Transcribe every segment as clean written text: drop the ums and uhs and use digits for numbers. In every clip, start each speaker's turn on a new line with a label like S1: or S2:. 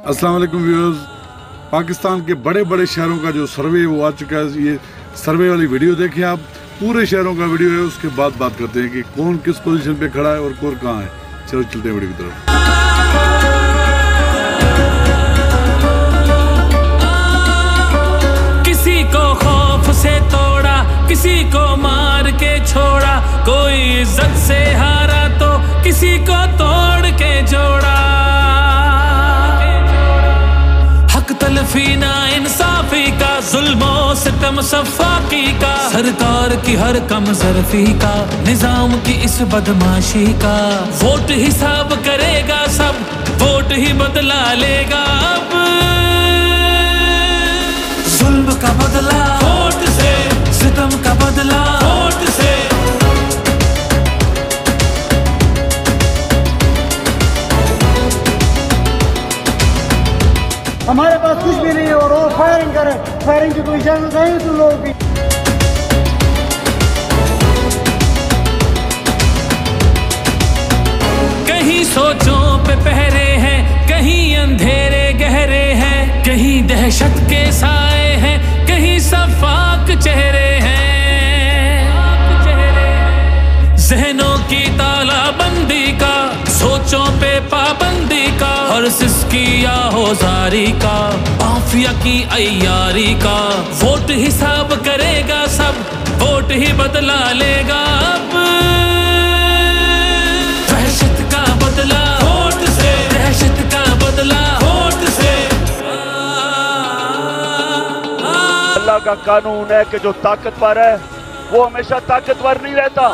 S1: अस्सलाम वालेकुम व्यूअर्स। पाकिस्तान के बड़े बड़े शहरों का जो सर्वे वो आ चुका है, ये सर्वे वाली वीडियो देखें आप। पूरे शहरों का वीडियो है, उसके बाद बात करते हैं कि कौन किस पोजीशन पे खड़ा है और कौन कहाँ है। चलो चलते हैं वीडियो की तरफ।
S2: किसी को खौफ से तोड़ा, किसी को मार के छोड़ा, कोई इज्जत से हारा तो किसी को तोड़ के जोड़ा। हक तलफी ना इंसाफी का, जुल्मों सितम सफाकी का, सरकार की हर कम ज़रफ़ी का, निजाम की इस बदमाशी का। वोट हिसाब करेगा सब, वोट ही बदला लेगा अब। जुल्म का बदला वोट से, सितम का बदला वोट से।
S3: हमारे पास कुछ भी नहीं है और वो फायरिंग करे, फायरिंग की कोई इजाजत नहीं तुम लोगों की।
S2: कहीं सोचों पे पहरे हैं, कहीं अंधेरे गहरे हैं, कहीं दहशत के साए हैं, कहीं सफाक चेहरे हैं। जहनों की तालाबंदी का, सोचों पे पाबंदी का, और सिसकी या होजारी का, माफिया की अय्यारी का। वोट हिसाब करेगा सब, वोट ही बदला लेगा अब। दहशत का बदला वोट से, दहशत का बदला वोट से।
S4: अल्लाह का कानून है कि जो ताकतवर है वो हमेशा ताकतवर नहीं रहता।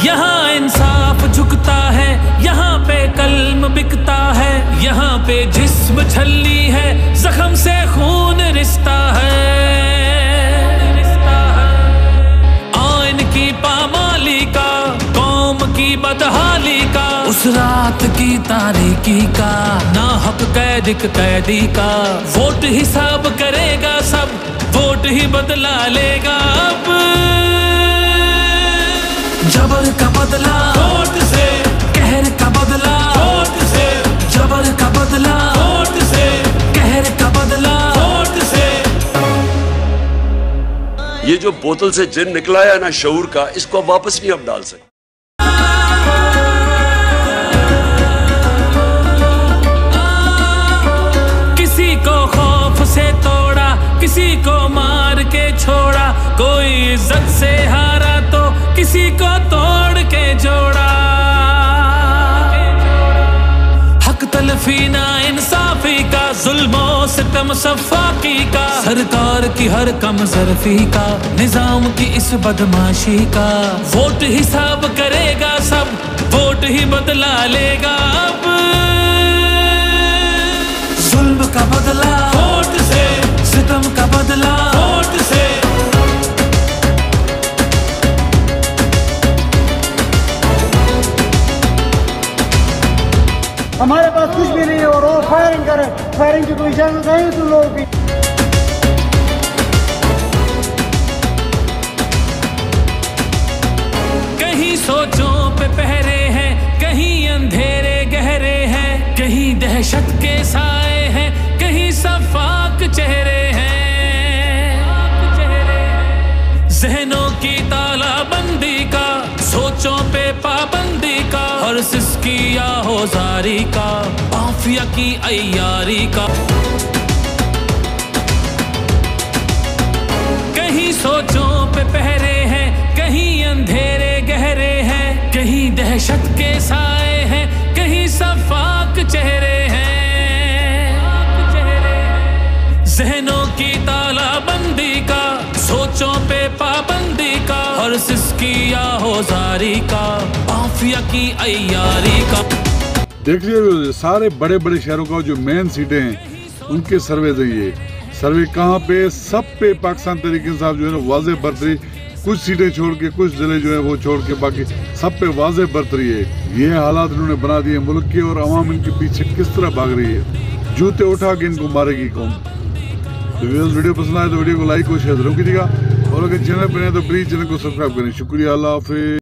S2: यहाँ इंसाफ झुकता है, यहाँ पे कल्म बिकता है, यहाँ पे जिस्म छलनी है, जख्म से खून रिश्ता है। आइन की पामाली का, कौम की बदहाली का, उस रात की तारीकी का, ना हक कैदी का। वोट हिसाब करेगा सब, वोट ही बदला लेगा अब। जबर का बदला वोट से, कहर का बदला वोट से, जबर का बदला वोट से, कहर का बदला वोट से।
S5: ये जो बोतल से जिन निकला है ना शऊर का, इसको वापस नहीं अब डाल सकते।
S2: किसी को खौफ से तोड़ा, किसी को मार के छोड़ा, कोई इज्जत से हारा तो किसी को तोड़ के जोड़ा। हक तलफी ना इंसाफी का, जुल्मों सितम सफाकी का, सरकार की हर कम ज़रफ़ी का, निजाम की इस बदमाशी का। वोट हिसाब करेगा सब, वोट ही बदला लेगा अब। जुल्म का बदला वोट से, सितम का बदला वोट से।
S3: हमारे पास कुछ भी नहीं है और वो फायरिंग करे, फायरिंग की कोई इजाजत नहीं तुम लोगों की।
S2: कहीं सोचों पे पहरे हैं, कहीं अंधेरे गहरे हैं, कहीं दहशत के साए हैं, कहीं सफाक चेहरे हैं। जहनों की तालाबंदी का, सोचों पे पाबंदी का, और सिसकी या होजारी का, माफिया की अय्यारी का। कहीं सोचों पे पहरे हैं, कहीं अंधेरे गहरे हैं, कहीं दहशत के साए हैं, कहीं सफाक चेहरे हैं। जहनों की तालाबंदी का, सोचों पे पाबंदी का, और सिसकी या होजारी का, माफिया की अय्यारी का।
S1: देख लीजिए सारे बड़े बड़े शहरों का जो मेन सीटें हैं उनके सर्वे दिए। सर्वे कहाँ पे, सब पे पाकिस्तान तहरीक इंसाफ जो है ना वाज़े बरतरी। कुछ सीटें छोड़ के, कुछ जिले जो है वो छोड़ के, बाकी सब पे वाज़े बरतरी है। ये हालात इन्होंने बना दिए मुल्क के, और अवाम इनके पीछे किस तरह भाग रही है। जूते उठा के इनको मारेगी कौन। तो वीडियो पसंद आए तो वीडियो को लाइक और शेयर जरूर कीजिएगा, और अगर चैनल पर नए तो प्लीज़ चैनल को सब्सक्राइब करें। शुक्रिया, अल्लाह हाफिज़।